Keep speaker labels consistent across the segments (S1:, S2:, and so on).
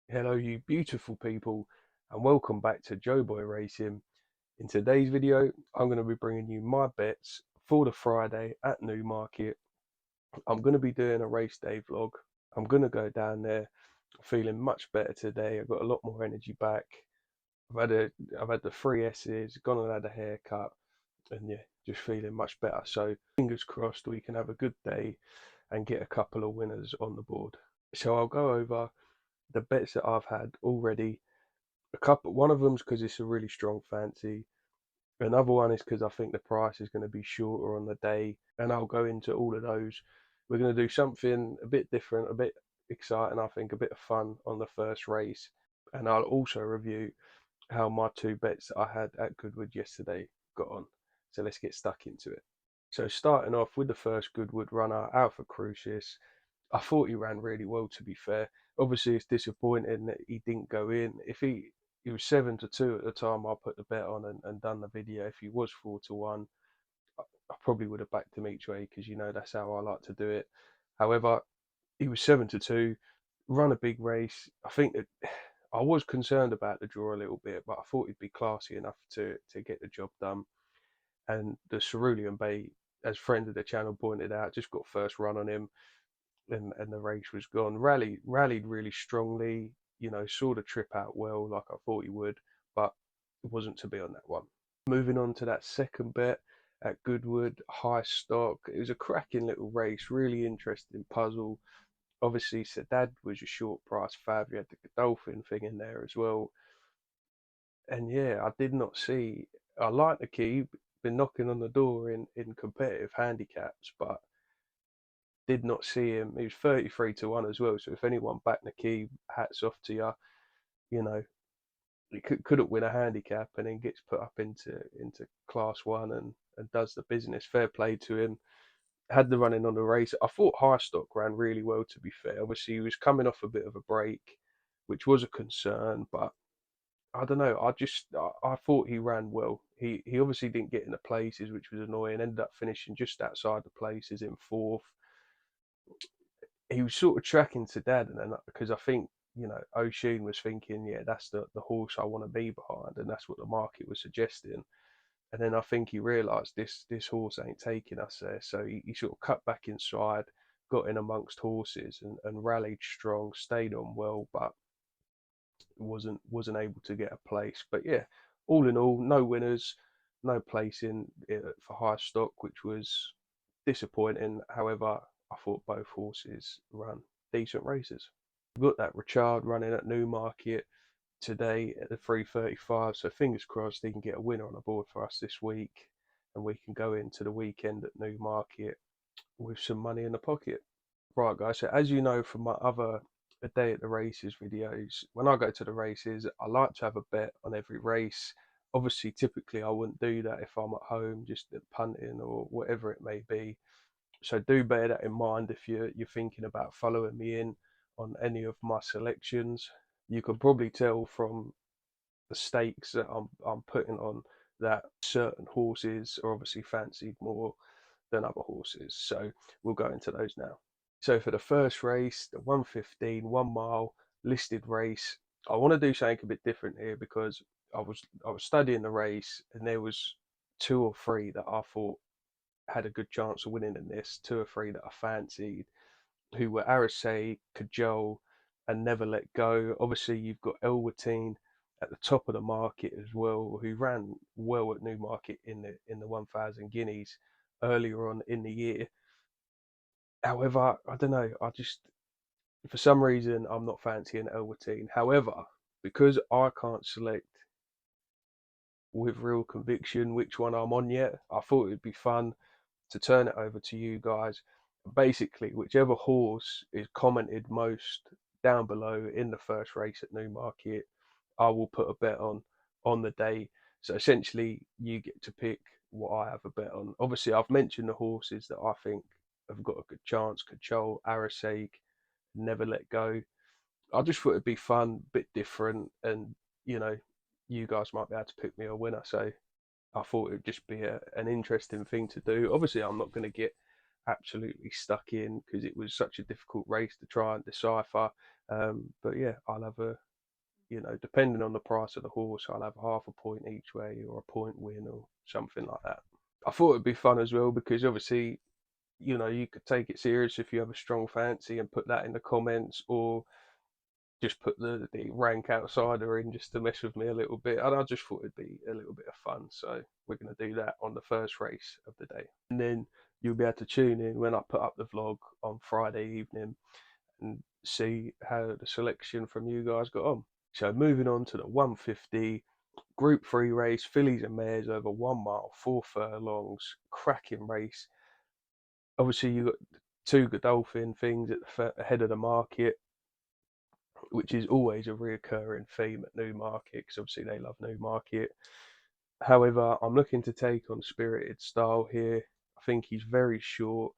S1: Hello, you beautiful people, and welcome back to Joeboy Racing. In today's video, I'm going to be bringing you my bets for the Friday at Newmarket. I'm going to be doing a race day vlog. I'm going to go down there feeling much better today. I've got a lot more energy back. I've had the three S's, gone and had a haircut, and yeah, just feeling much better. So fingers crossed we can have a good day and get a couple of winners on the board. So I'll go over the bets that I've had already. One of them's because it's a really strong fancy. Another one is because I think the price is going to be shorter on the day, and I'll go into all of those. We're going to do something a bit different, a bit exciting, I think, a bit of fun on the first race, and I'll also review how my two bets that I had at Goodwood yesterday got on. So let's get stuck into it. So starting off with the first Goodwood runner, Alpha Crucis. I thought he ran really well, to be fair. Obviously, it's disappointing that he didn't go in. If he was 7-2 at the time I put the bet on and done the video. If he was 4-1, I probably would have backed him each way because that's how I like to do it. However, he was 7-2, run a big race. I think that I was concerned about the draw a little bit, but I thought he'd be classy enough to get the job done. And the Cerulean Bay, as friend of the channel pointed out, just got first run on him, and the race was gone. Rallied really strongly, saw the trip out well, like I thought he would, but it wasn't to be on that one. Moving on to that second bet at Goodwood, high stock. It was a cracking little race, really interesting puzzle. Obviously, Saddad was a short price fav. You had the Godolphin thing in there as well. And yeah, I did not see. I like the key, been knocking on the door in competitive handicaps, but did not see him. He was 33-1 as well. So if anyone backed the key, hats off to you. You know, he couldn't win a handicap and then gets put up into class one and does the business. Fair play to him. Had the running on the race. I thought High Stock ran really well, to be fair. Obviously, he was coming off a bit of a break, which was a concern, but I don't know. I thought he ran well. He obviously didn't get in the places, which was annoying. Ended up finishing just outside the places in fourth. He was sort of tracking to dad, and then because I think O'Sheen was thinking, yeah, that's the horse I want to be behind, and that's what the market was suggesting. And then I think he realised this horse ain't taking us there, so he sort of cut back inside, got in amongst horses, and rallied strong, stayed on well, but wasn't able to get a place. But yeah, all in all, no winners, no placing for high stock, which was disappointing. However, I thought both horses run decent races. We've got that Richard running at Newmarket today at the 3:35, so fingers crossed he can get a winner on the board for us this week, and we can go into the weekend at Newmarket with some money in the pocket. Right, guys, so as you know from my other A Day at the Races videos, when I go to the races, I like to have a bet on every race. Obviously, typically I wouldn't do that if I'm at home, just at punting or whatever it may be. So do bear that in mind if you're thinking about following me in on any of my selections. You can probably tell from the stakes that I'm putting on that certain horses are obviously fancied more than other horses. So we'll go into those now. So for the first race, the 1:15 1 mile listed race, I want to do something a bit different here because I was studying the race, and there was two or three that I thought had a good chance of winning in this, two or three that I fancied, who were Arasay, Cajole, and Never Let Go. Obviously, you've got Elwatine at the top of the market as well, who ran well at Newmarket in the 1,000 guineas earlier on in the year. However, I don't know. For some reason, I'm not fancying Elwatine. However, because I can't select with real conviction which one I'm on yet, I thought it'd be fun to turn it over to you guys. Basically, whichever horse is commented most down below in the first race at Newmarket, I will put a bet on the day. So essentially, you get to pick what I have a bet on. Obviously, I've mentioned the horses that I think have got a good chance: Control, Arasake, Never Let Go. I just thought it'd be fun, bit different, and you know, you guys might be able to pick me a winner. So I thought it'd just be an interesting thing to do. Obviously, I'm not going to get absolutely stuck in because it was such a difficult race to try and decipher. But yeah, I'll have a, depending on the price of the horse, I'll have half a point each way or a point win or something like that. I thought it'd be fun as well because obviously, you could take it serious if you have a strong fancy and put that in the comments, or just put the rank outsider in just to mess with me a little bit. And I just thought it'd be a little bit of fun. So we're going to do that on the first race of the day. And then you'll be able to tune in when I put up the vlog on Friday evening and see how the selection from you guys got on. So moving on to the 150 Group 3 race, fillies and mares over 1 mile, 4 furlongs, cracking race. Obviously, you got 2 Godolphin things at the head of the market, which is always a reoccurring theme at Newmarket, because obviously they love Newmarket. However, I'm looking to take on Spirited Style here. I think he's very short.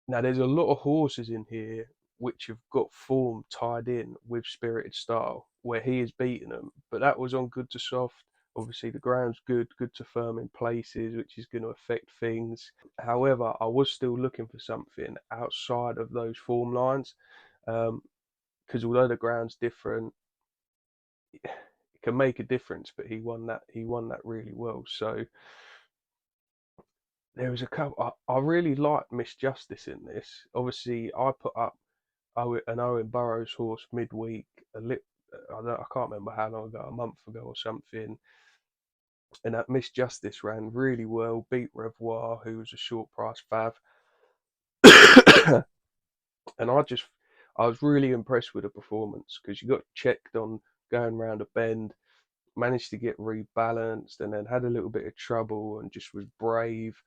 S1: Now, there's a lot of horses in here which have got form tied in with Spirited Style, where he is beating them, but that was on good to soft. Obviously, the ground's good to firm in places, which is going to affect things. However, I was still looking for something outside of those form lines, because although the ground's different, it can make a difference. But he won that. He won that really well. So there was a couple. I really liked Miss Justice in this. Obviously, I put up an Owen Burrows horse midweek. I can't remember how long ago, a month ago or something. And that Miss Justice ran really well. Beat Revoir, who was a short price fav. And I was really impressed with the performance because you got checked on going round a bend, managed to get rebalanced, and then had a little bit of trouble and just was brave.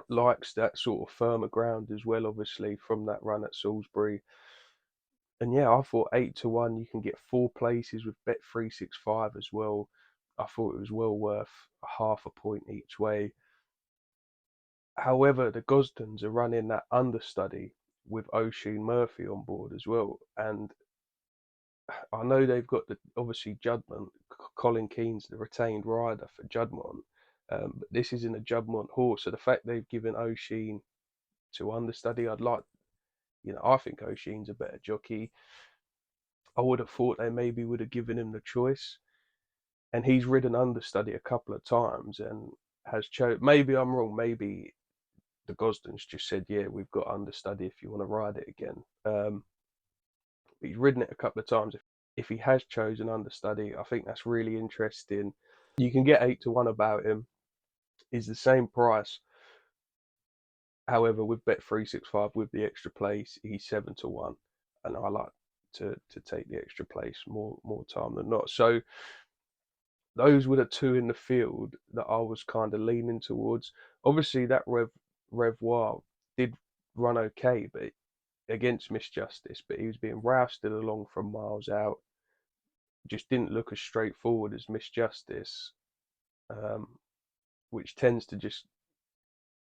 S1: Likes that sort of firmer ground as well, obviously, from that run at Salisbury. And yeah, I thought 8-1, you can get 4 places with Bet365 as well. I thought it was well worth half a point each way. However, the Gosdens are running that understudy with Oisin Murphy on board as well. And I know they've got obviously Juddmonte. Colin Keane's the retained rider for Juddmonte, but this isn't a Juddmonte horse. So the fact they've given Oisin to understudy, I think Oisin's a better jockey. I would have thought they maybe would have given him the choice, and he's ridden understudy a couple of times and has chosen. Maybe I'm wrong. Maybe the Gosdens just said, "Yeah, we've got understudy if you want to ride it again." He's ridden it a couple of times. If he has chosen understudy, I think that's really interesting. You can get 8-1 about him. He's the same price. However, with Bet365 with the extra place, he's 7-1, and I like to take the extra place more time than not. So those were the 2 in the field that I was kind of leaning towards. Obviously, that Revoir did run okay, but against Miss Justice, but he was being rousted along from miles out. Just didn't look as straightforward as Miss Justice, which tends to just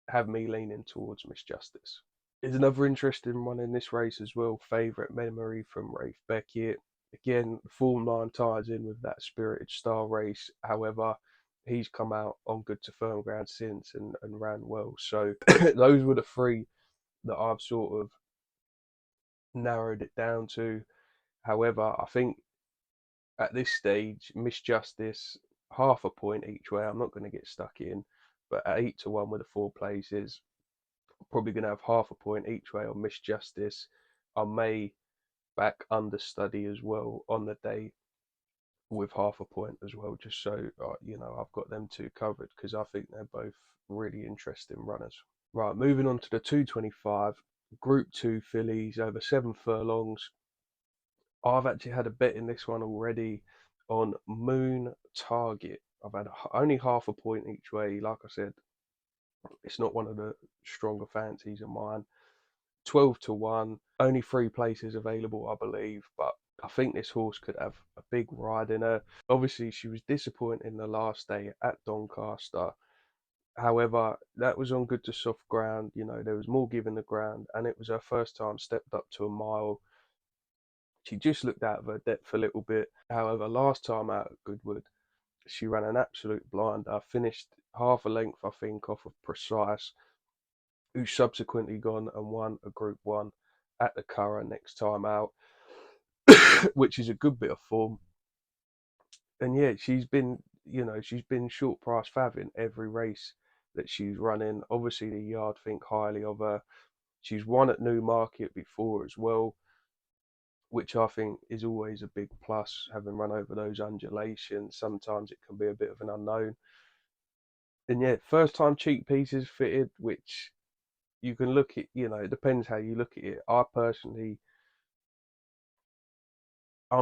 S1: have me leaning towards Miss Justice. There's another interesting one in this race as well. Favourite Memory from Rafe Beckett. Again, form line ties in with that Spirited Style race. However, he's come out on good to firm ground since and ran well. So those were the 3 that I've sort of narrowed it down to. However, I think at this stage, Miss Justice, half a point each way. I'm not going to get stuck in, but at 8-1 with the 4 places, I'm probably going to have half a point each way on Miss Justice. I may back understudy as well on the day with half a point as well, just so I've got them 2 covered, because I think they're both really interesting runners. Right, moving on to the 225 Group 2 fillies over 7 furlongs. I've actually had a bet in this one already on Moon Target. I've had only half a point each way. Like I said, it's not one of the stronger fancies of mine. 12-1, only 3 places available, I believe, but I think this horse could have a big ride in her. Obviously, she was disappointing the last day at Doncaster. However, that was on good to soft ground. There was more given the ground, and it was her first time stepped up to a mile. She just looked out of her depth a little bit. However, last time out at Goodwood, she ran an absolute blinder. Finished half a length, I think, off of Precise. who's subsequently gone and won a Group 1 at the Curragh next time out, which is a good bit of form. And yeah, she's been short price fav in every race that she's running. Obviously, the yard think highly of her. She's won at Newmarket before as well, which I think is always a big plus, having run over those undulations. Sometimes it can be a bit of an unknown. And yeah, first time cheek pieces fitted, which you can look at, it depends how you look at it. I'm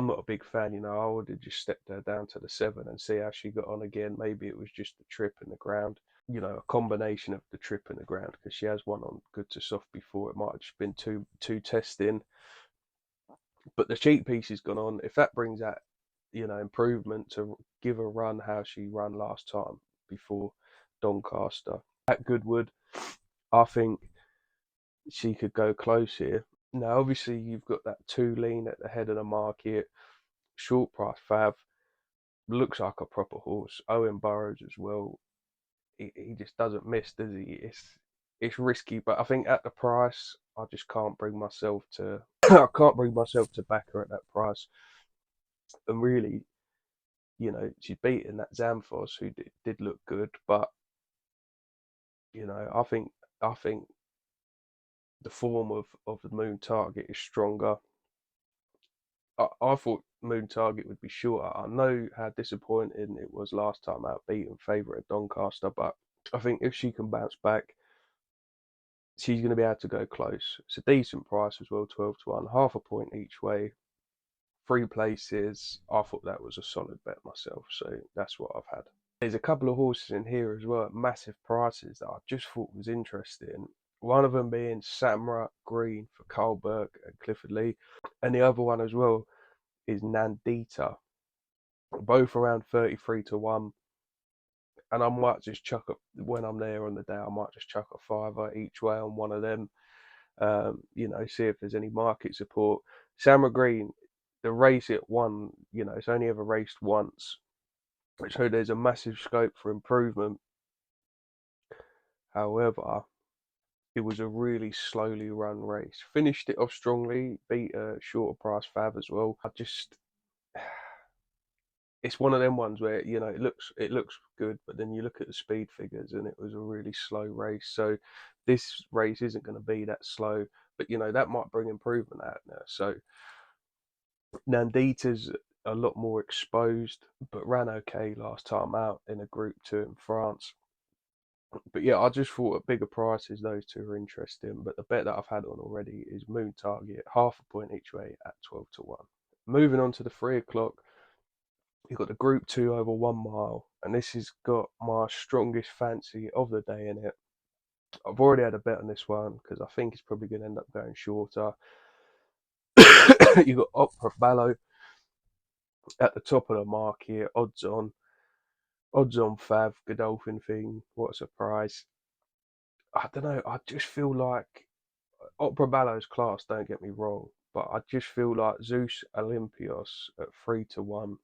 S1: not a big fan, I would have just stepped her down to the 7 and see how she got on again. Maybe it was just the trip and the ground, a combination of the trip and the ground, because she has won on good to soft before. It might have just been too testing. But the cheek piece has gone on. If that brings out, improvement, to give a run how she ran last time before Doncaster at Goodwood, I think she could go close here. Now, obviously, you've got that 2 lean at the head of the market, short price fav, looks like a proper horse. Owen Burrows as well. He just doesn't miss, does he? It's risky, but I think at the price, I just can't bring myself to I can't bring myself to back her at that price. And really, she's beaten that Xanthos, who did look good, but I think the form of the Moon Target is stronger. I thought Moon Target would be shorter. I know how disappointing it was last time out, beating favourite at Doncaster, but I think if she can bounce back, she's going to be able to go close. It's a decent price as well, 12 to 1, half a point each way, 3 places. I thought that was a solid bet myself, so that's what I've had. There's a couple of horses in here as well at massive prices that I just thought was interesting. One of them being Samurai Green for Carl Burke and Clifford Lee, and the other one as well is Nandita, both around 33 to 1. And I might just chuck up, when I'm there on the day, I might just chuck a fiver each way on one of them. See if there's any market support. Samurai Green, the race it won, it's only ever raced once, so there's a massive scope for improvement. However, it was a really slowly run race. Finished it off strongly, beat a shorter price fav as well. It's one of them ones where it looks good, but then you look at the speed figures and it was a really slow race. So this race isn't going to be that slow, but that might bring improvement out there. So Nandita's a lot more exposed, but ran okay last time out in a Group 2 in France. But yeah, I just thought at bigger prices those two are interesting. But the bet that I've had on already is Moon Target, half a point each way at 12 to 1. Moving on to the 3 o'clock, you've got the Group 2 over 1 mile, and this has got my strongest fancy of the day in it. I've already had a bet on this one because I think it's probably going to end up going shorter. You've got Opera Ballo at the top of the market, odds on Fav, Godolphin thing. What a surprise. I don't know, I just feel like Opera Ballo's class, don't get me wrong, but I just feel like Zeus Olympios at 3 to 1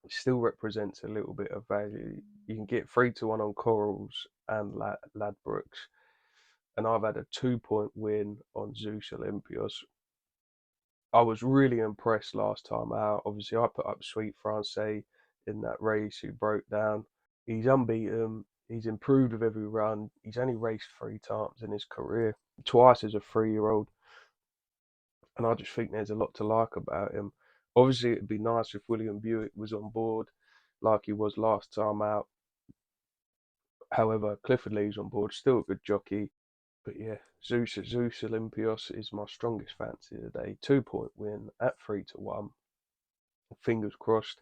S1: still represents a little bit of value. You can get 3 to 1 on Corals and Ladbrokes, and I've had a 2-point win on Zeus Olympios. I was really impressed last time out. Obviously, I put up Sweet Francais in that race, who broke down. He's unbeaten. He's improved with every run. He's only raced 3 times in his career, twice as a 3-year-old. And I just think there's a lot to like about him. Obviously, it'd be nice if William Buick was on board like he was last time out. However, Clifford Lee's on board, still a good jockey. But yeah, Zeus Olympios is my strongest fancy today. 2-point win at 3 to 1. Fingers crossed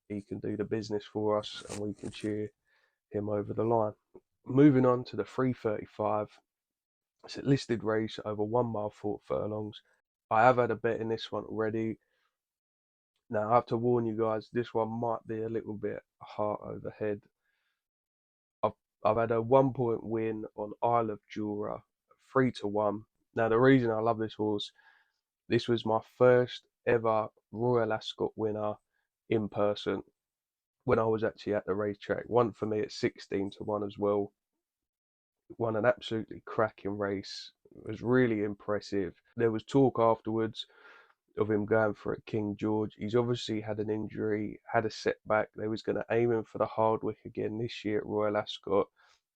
S1: he can do the business for us and we can cheer him over the line. Moving on to the 3:35. It's a listed race over 1 mile 4 furlongs. I have had a bet in this one already. Now I have to warn you guys, this one might be a little bit heart over head. I've had a 1-point win on Isle of Jura, 3 to 1. Now the reason I love this horse, this was my first ever Royal Ascot winner in person when I was actually at the racetrack. One for me at 16 to 1 as well. won an absolutely cracking race. It was really impressive. There was talk afterwards of him going for it King George. He's obviously had an injury, had a setback. They was going to aim him for the Hardwick again this year at Royal Ascot.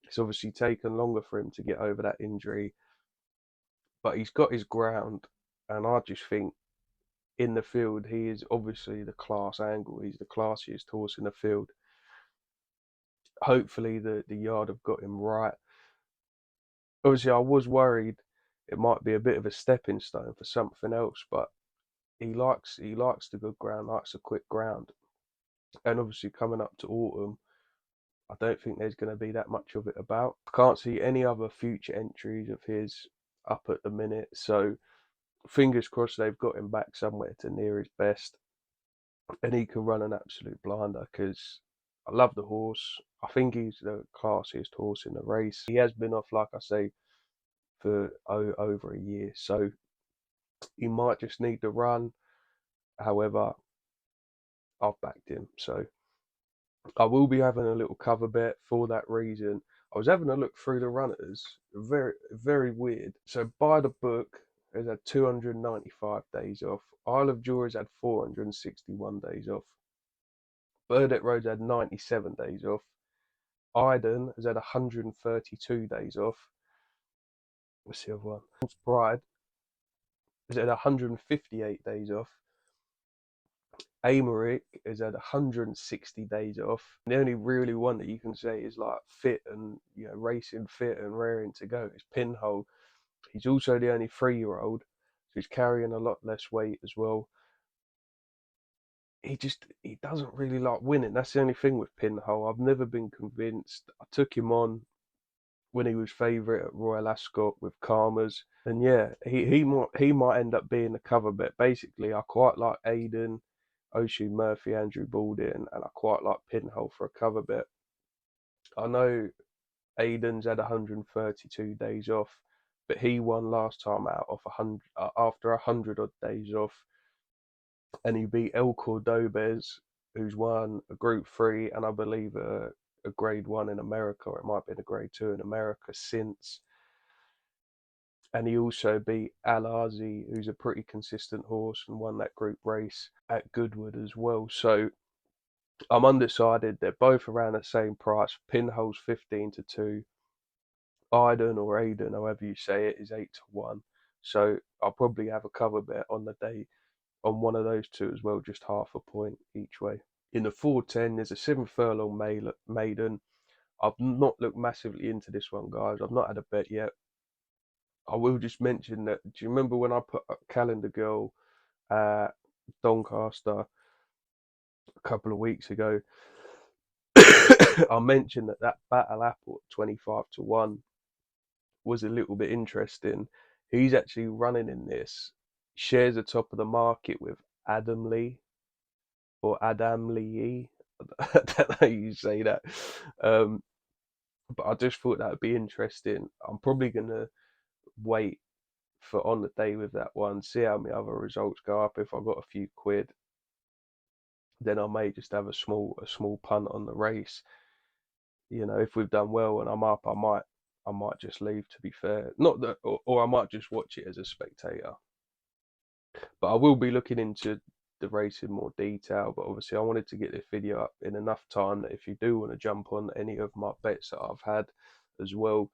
S1: It's obviously taken longer for him to get over that injury, but he's got his ground, and I just think in the field he is obviously the class angle. He's the classiest horse in the field. Hopefully the yard have got him right. Obviously, I was worried it might be a bit of a stepping stone for something else, but he likes the good ground, likes the quick ground, and obviously coming up to autumn, I don't think there's going to be that much of it about. I can't see any other future entries of his up at the minute, so fingers crossed they've got him back somewhere to near his best, and he can run an absolute blinder because I love the horse. I think he's the classiest horse in the race. He has been off, like I say, for over a year, so he might just need the run. However, I've backed him, so I will be having a little cover bet for that reason. I was having a look through the runners, very very weird. So by the book, has had 295 days off. Isle of Jura has had 461 days off. Burdett Road's had 97 days off. Eydon has had 132 days off. What's the other one? Pride has had 158 days off. Amaric has had 160 days off. The only really one that you can say is like fit and racing fit and raring to go is Pinhole. He's also the only 3-year-old, so he's carrying a lot less weight as well. He doesn't really like winning. That's the only thing with Pinhole. I've never been convinced. I took him on when he was favourite at Royal Ascot with Karmas, and yeah, he might end up being the cover bet. Basically, I quite like Eydon, Oshie Murphy, Andrew Baldwin, and I quite like Pinhole for a cover bet. I know Eydon's had 132 days off, but he won last time out off 100 after 100 odd days off, and he beat El Cordobez, who's won a Group 3 and I believe a Grade 1 in America, or it might be a Grade 2 in America since. And he also beat Al Azi, who's a pretty consistent horse and won that group race at Goodwood as well. So I'm undecided. They're both around the same price. Pinhole's 15-2. Eydon or Eydon, however you say it, is 8-1. So I'll probably have a cover bet on the day on one of those two as well, just half a point each way. In the 410, there's a 7 furlong maiden. I've not looked massively into this one, guys. I've not had a bet yet. I will just mention that. Do you remember when I put up Calendar Girl at Doncaster a couple of weeks ago? I mentioned that Battle Apple at 25-1 was a little bit interesting. He's actually running in this, shares the top of the market with Adam Lee or Adam Lee. I don't know how you say that. But I just thought that would be interesting. I'm probably going to wait for on the day with that one, see how many other results go up. If I got a few quid, then I may just have a small punt on the race. If we've done well and I'm up, I might just leave. To be fair, not that, or I might just watch it as a spectator. But I will be looking into the race in more detail. But obviously, I wanted to get this video up in enough time that if you do want to jump on any of my bets that I've had as well,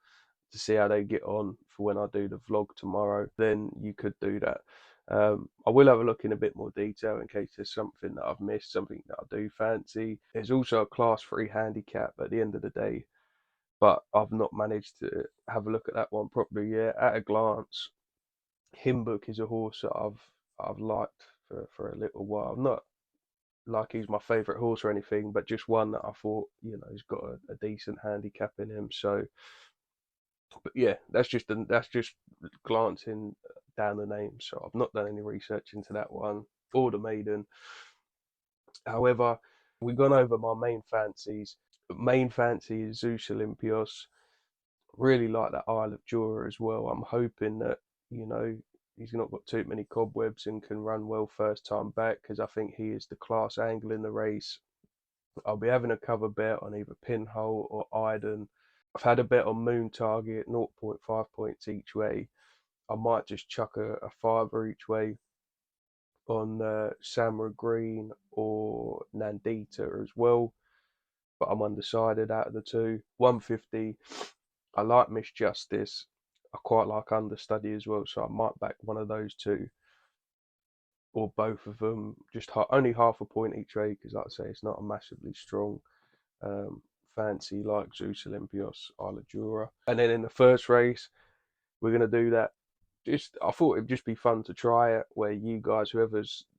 S1: to see how they get on for when I do the vlog tomorrow, then you could do that. I will have a look in a bit more detail in case there's something that I've missed, something that I do fancy. There's also a Class 3 handicap at the end of the day, but I've not managed to have a look at that one properly yet. At a glance, Himbook is a horse that I've liked for a little while. Not like he's my favourite horse or anything, but just one that I thought, he's got a decent handicap in him. So, but yeah, that's just glancing down the names. So I've not done any research into that one or the maiden. However, we've gone over my main fancies. Main fancy is Zeus Olympios. Really like that Isle of Jura as well. I'm hoping that he's not got too many cobwebs and can run well first time back, because I think he is the class angle in the race. I'll be having a cover bet on either Pinhole or Eydon. I've had a bet on Moon Target, 0.5 points each way. I might just chuck a fiver each way on Samra Green or Nandita as well, but I'm undecided out of the two. 150, I like Miss Justice. I quite like Understudy as well, so I might back one of those two or both of them. Just only half a point each way because, like I say, it's not a massively strong um, fancy like Zeus Olympios, Jura. And then in the first race, we're gonna do that. Just I thought it'd just be fun to try it, where you guys,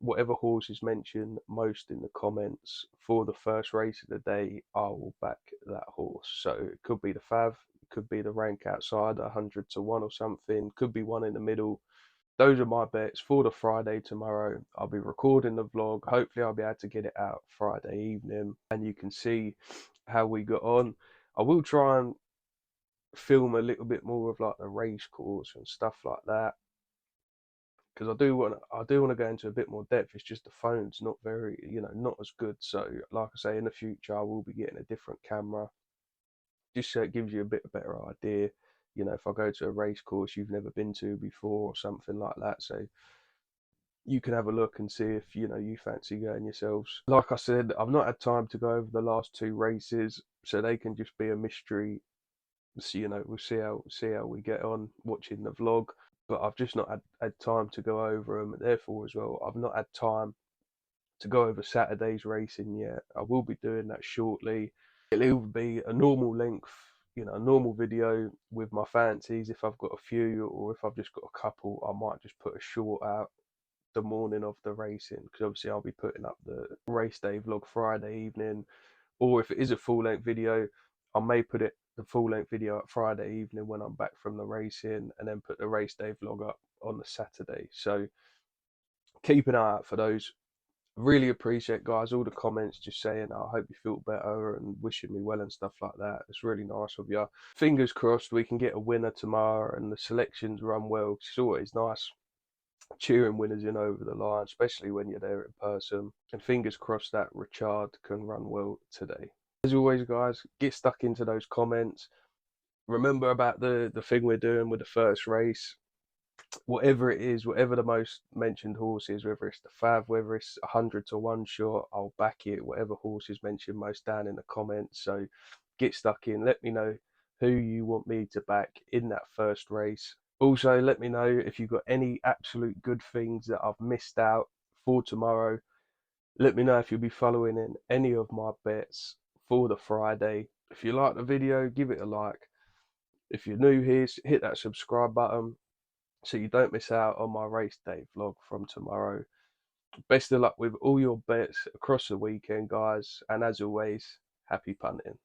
S1: whatever horse is mentioned most in the comments for the first race of the day, I will back that horse. So it could be the Fav, it could be the rank outside 100 to 1 or something, could be one in the middle. Those are my bets for the Friday tomorrow. I'll be recording the vlog. Hopefully I'll be able to get it out Friday evening and you can see how we got on. I will try and film a little bit more of like the race course and stuff like that, because I do want to go into a bit more depth. It's just the phone's not very, not as good. So like I say, in the future I will be getting a different camera, just so it gives you a bit better idea. If I go to a race course you've never been to before or something like that, so you can have a look and see if you fancy going yourselves. Like I said, I've not had time to go over the last two races, so they can just be a mystery. So we'll see how we get on watching the vlog. But I've just not had time to go over them, and therefore as well I've not had time to go over Saturday's racing yet. I will be doing that shortly. It'll be a normal length, a normal video with my fancies if I've got a few, or if I've just got a couple, I might just put a short out the morning of the racing, because obviously I'll be putting up the race day vlog Friday evening. Or if it is a full length video, I may put the full length video up Friday evening when I'm back from the racing, and then put the race day vlog up on the Saturday. So keep an eye out for those. Really appreciate, guys, all the comments just saying, I hope you feel better and wishing me well and stuff like that. It's really nice of you. Fingers crossed we can get a winner tomorrow and the selections run well. It's always nice cheering winners in over the line, especially when you're there in person. And fingers crossed that Richard can run well today. As always, guys, get stuck into those comments. Remember about the thing we're doing with the first race. Whatever it is, whatever the most mentioned horse is, whether it's the Fav, whether it's 100 to 1 shot, I'll back it. Whatever horse is mentioned most down in the comments. So get stuck in. Let me know who you want me to back in that first race. Also, let me know if you've got any absolute good things that I've missed out for tomorrow. Let me know if you'll be following in any of my bets for the Friday. If you like the video, give it a like. If you're new here, hit that subscribe button so you don't miss out on my race day vlog from tomorrow. Best of luck with all your bets across the weekend, guys. And as always, happy punting.